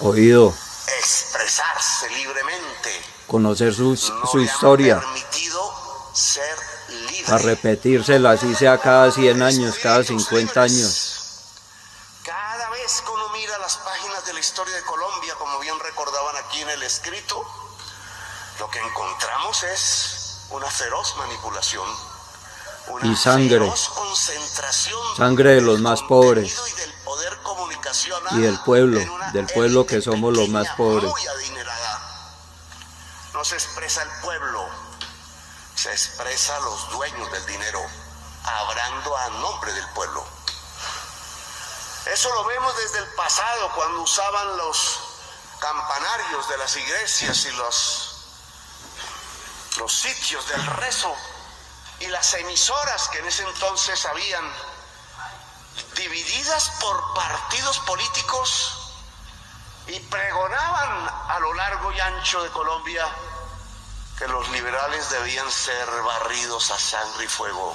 oído, expresarse libremente, conocer su no le historia, han permitido ser libre. a repetírsela así sea cada 100 años, cada Espíritus 50 años. libres. Cada vez que uno mira las páginas de la historia de Colombia, como bien recordaban aquí en el escrito, lo que encontramos es una feroz manipulación, una Y sangre, feroz concentración sangre de los del más pobres contenido y del poder comunicacional y del en pueblo élite que somos los más pequeña, pobres. muy adinerada. No se expresa el pueblo, se expresa los dueños del dinero, hablando a nombre del pueblo. Eso lo vemos desde el pasado, cuando usaban los campanarios de las iglesias y los sitios del rezo y las emisoras que en ese entonces habían, divididas por partidos políticos, y pregonaban a lo largo y ancho de Colombia que los liberales debían ser barridos a sangre y fuego,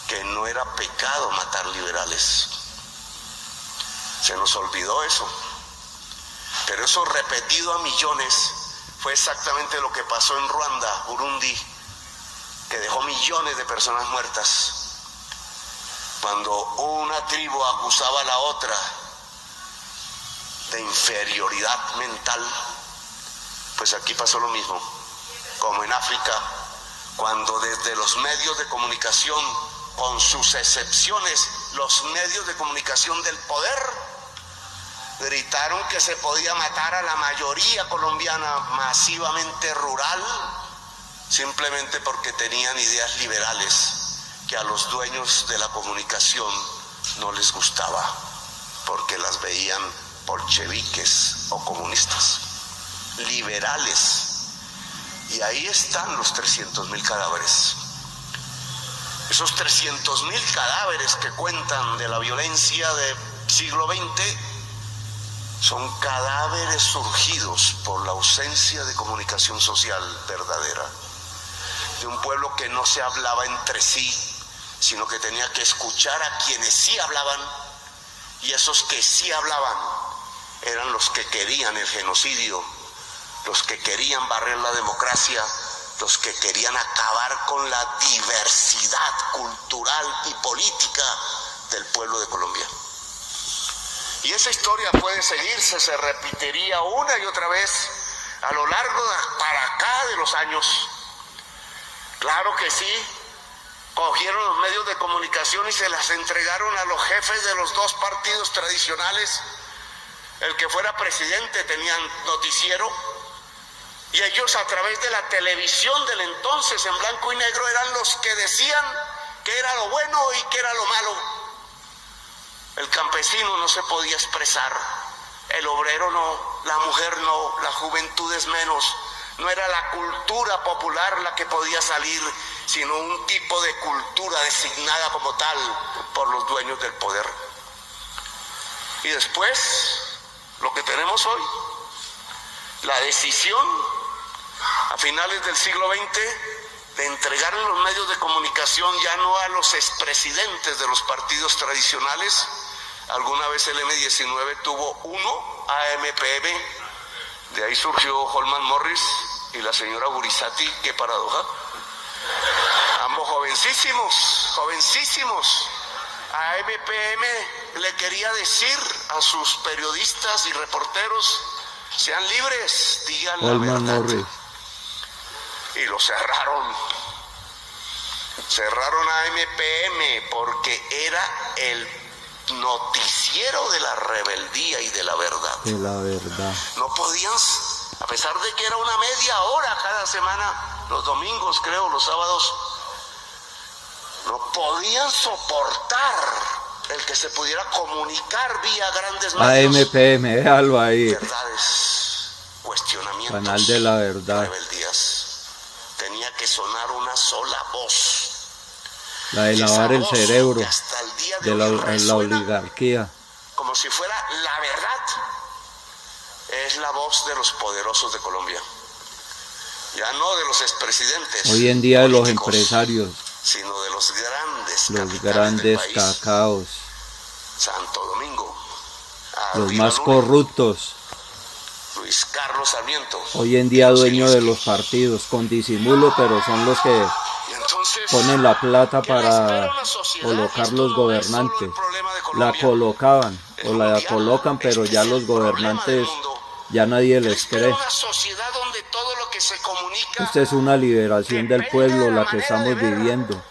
que no era pecado matar liberales. Se nos olvidó eso, pero eso repetido a millones fue exactamente lo que pasó en Ruanda, Burundi, que dejó millones de personas muertas. Cuando una tribu acusaba a la otra de inferioridad mental, pues aquí pasó lo mismo, como en África, cuando desde los medios de comunicación, con sus excepciones, los medios de comunicación del poder, gritaron que se podía matar a la mayoría colombiana masivamente rural, simplemente porque tenían ideas liberales que a los dueños de la comunicación no les gustaba, porque las veían bolcheviques o comunistas, liberales. Y ahí están los 300.000 cadáveres. Esos 300.000 cadáveres que cuentan de la violencia del siglo XX son cadáveres surgidos por la ausencia de comunicación social verdadera, de un pueblo que no se hablaba entre sí, sino que tenía que escuchar a quienes sí hablaban, y esos que sí hablaban eran los que querían el genocidio, los que querían barrer la democracia, los que querían acabar con la diversidad cultural y política del pueblo de Colombia. Y esa historia puede seguirse, se repetiría una y otra vez a lo largo para acá de los años. Claro que sí, cogieron los medios de comunicación y se las entregaron a los jefes de los dos partidos tradicionales. El que fuera presidente tenía noticiero, y ellos a través de la televisión del entonces en blanco y negro eran los que decían qué era lo bueno y qué era lo malo. El campesino no se podía expresar, el obrero no, la mujer no, la juventud es menos. No era la cultura popular la que podía salir, sino un tipo de cultura designada como tal por los dueños del poder. Y después, lo que tenemos hoy, la decisión a finales del siglo XX de entregar en los medios de comunicación ya no a los expresidentes de los partidos tradicionales. Alguna vez el M19 tuvo uno, AMPM, de ahí surgió Holman Morris y la señora Gurizati, qué paradoja. Ambos jovencísimos. AMPM le quería decir a sus periodistas y reporteros: sean libres, digan la verdad. Morris. Y lo cerraron. Cerraron a MPM porque era el noticiero de la rebeldía y de la verdad. De la verdad. No podían, a pesar de que era una media hora cada semana, los domingos creo, los sábados, no podían soportar el que se pudiera comunicar vía grandes medios. AMPM, déjalo ahí. Verdades, cuestionamientos, Canal de la verdad. rebeldías. Tenía que sonar una sola voz. La de lavar el cerebro hasta el día de la oligarquía. Como si fuera la verdad. Es la voz de los poderosos de Colombia. Ya no de los expresidentes. Hoy en día de los empresarios. Sino de los grandes Los capitales grandes del país. cacaos. Santo Domingo, los Ávila más Luna, corruptos, Luis Carlos Sarmiento. hoy en día dueños de los partidos, con disimulo, pero son los que Y entonces, ponen la plata ¿qué le espera para a una sociedad? colocar Esto los no es solo el gobernantes. problema de La Colombia, colocaban es o la mundial. colocan, pero Este ya es los el problema del gobernantes mundo. ya nadie ¿Qué le les espera cree. a una sociedad donde todo lo que se comunica Esta es una liberación del depende pueblo, de la que manera de estamos ver viviendo, de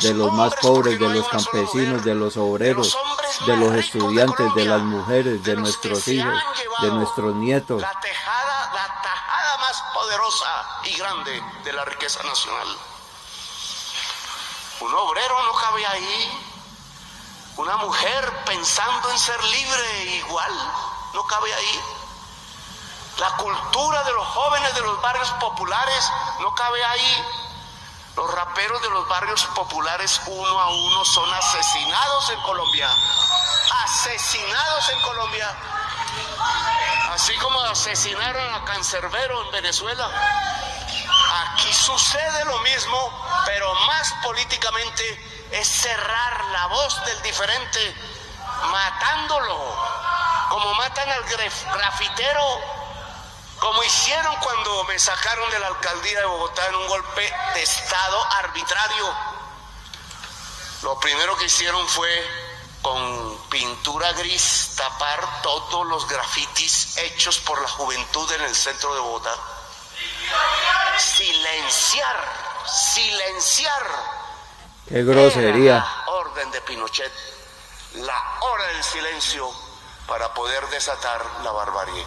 de los más hombres, pobres, porque de no hay los una sola campesinos, mujer, de los de los obreros, hombres de más los ricos estudiantes, de Colombia, las mujeres, de los que nuestros se hijos, han llevado de nuestros nietos. la tajada más poderosa y grande de la riqueza nacional. Un obrero no cabe ahí. Una mujer pensando en ser libre igual no cabe ahí. La cultura de los jóvenes de los barrios populares no cabe ahí. Los raperos de los barrios populares uno a uno son asesinados en Colombia. Asesinados en Colombia. Así como asesinaron a Cancerbero en Venezuela. Aquí sucede lo mismo, pero más políticamente es cerrar la voz del diferente, matándolo, como matan al grafitero, como hicieron cuando me sacaron de la alcaldía de Bogotá en un golpe de estado arbitrario. Lo primero que hicieron fue con pintura gris tapar todos los grafitis hechos por la juventud en el centro de Bogotá. Silenciar. ¡Qué grosería! Era la orden de Pinochet, la hora del silencio para poder desatar la barbarie.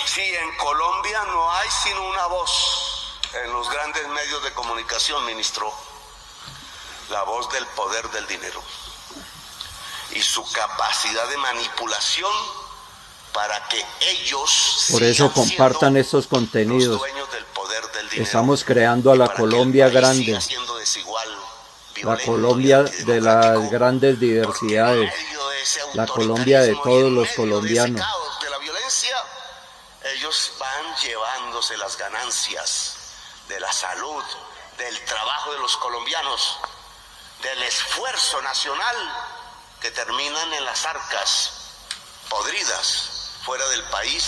Sí, en Colombia no hay sino una voz en los grandes medios de comunicación, ministro, la voz del poder del dinero y su capacidad de manipulación para que ellos Por eso compartan estos contenidos. los dueños del poder del dinero. Estamos creando a la Colombia grande, la Colombia de las grandes diversidades, la Colombia de todos los colombianos. De la violencia, ellos van llevándose las ganancias de la salud, del trabajo de los colombianos, del esfuerzo nacional que terminan en las arcas podridas fuera del país.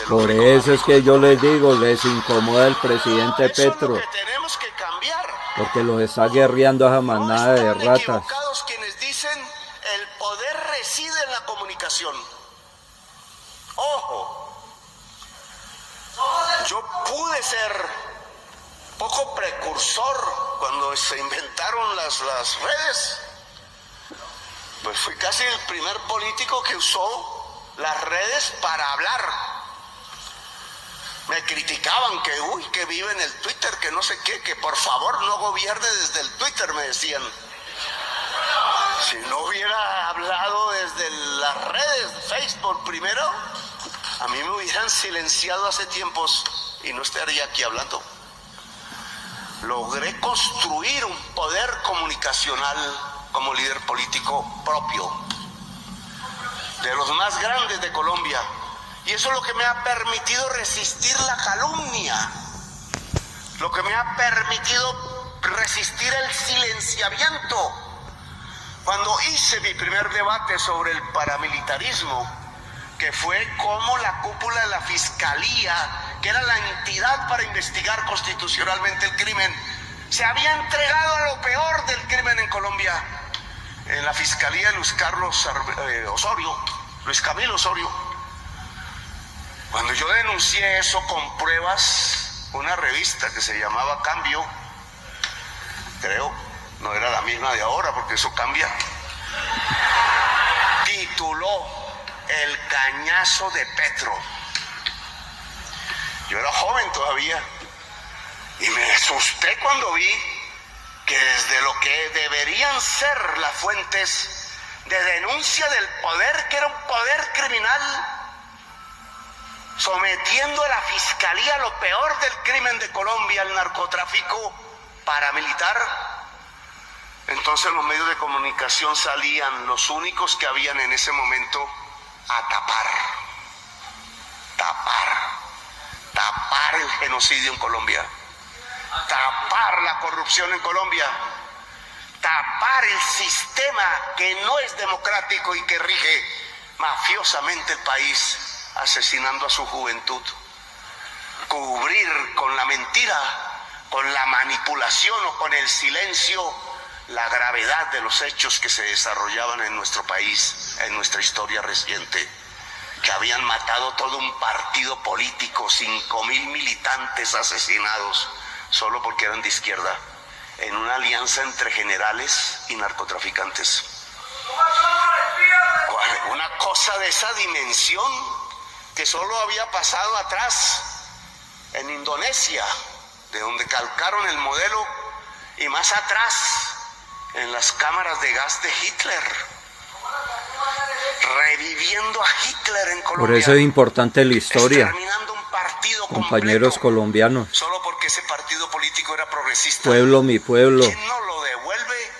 Por eso es que yo les digo, les incomoda el presidente Petro, Eso es lo que tenemos que cambiar. porque los está guerreando a esa manada de estaban ratas. equivocados quienes dicen el poder reside en la comunicación. Ojo, yo pude ser poco precursor cuando se inventaron las redes. Pues fui casi el primer político que usó las redes para hablar. Me criticaban que vive en el Twitter, que no sé qué, que por favor no gobierne desde el Twitter, me decían. Si no hubiera hablado desde las redes, Facebook primero, a mí me hubieran silenciado hace tiempos y no estaría aquí hablando. Logré construir un poder comunicacional como líder político propio, de los más grandes de Colombia. Y eso es lo que me ha permitido resistir la calumnia, lo que me ha permitido resistir el silenciamiento. Cuando hice mi primer debate sobre el paramilitarismo, que fue como la cúpula de la Fiscalía, que era la entidad para investigar constitucionalmente el crimen, se había entregado a lo peor del crimen en Colombia, en la Fiscalía de Luis Camilo Osorio. Cuando yo denuncié eso con pruebas, una revista que se llamaba Cambio, creo, no era la misma de ahora porque eso cambia, tituló El cañazo de Petro. Yo era joven todavía y me asusté cuando vi que desde lo que deberían ser las fuentes de denuncia del poder, que era un poder criminal, sometiendo a la Fiscalía a lo peor del crimen de Colombia, el narcotráfico paramilitar. Entonces los medios de comunicación salían, los únicos que habían en ese momento, a tapar el genocidio en Colombia, tapar la corrupción en Colombia, tapar tapar el sistema que no es democrático y que rige mafiosamente el país, asesinando a su juventud. Cubrir con la mentira, con la manipulación o con el silencio la gravedad de los hechos que se desarrollaban en nuestro país, en nuestra historia reciente, que habían matado todo un partido político, 5,000 militantes asesinados solo porque eran de izquierda, en una alianza entre generales y narcotraficantes. Una cosa de esa dimensión que solo había pasado atrás en Indonesia, de donde calcaron el modelo, y más atrás en las cámaras de gas de Hitler, reviviendo a Hitler en Colombia. Por eso es importante la historia, exterminando un partido compañeros completo, colombianos. solo porque ese partido político era progresista. Pueblo, mi pueblo. ¿Quién nos lo devuelve?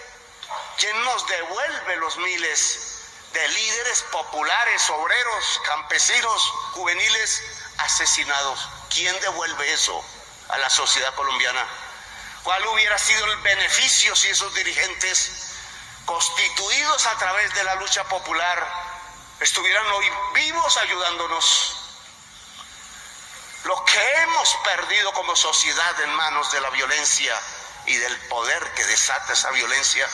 ¿Quién nos devuelve los miles de líderes populares, obreros, campesinos, juveniles asesinados? ¿Quién devuelve eso a la sociedad colombiana? ¿Cuál hubiera sido el beneficio si esos dirigentes, constituidos a través de la lucha popular, estuvieran hoy vivos ayudándonos? Lo que hemos perdido como sociedad en manos de la violencia y del poder que desata esa violencia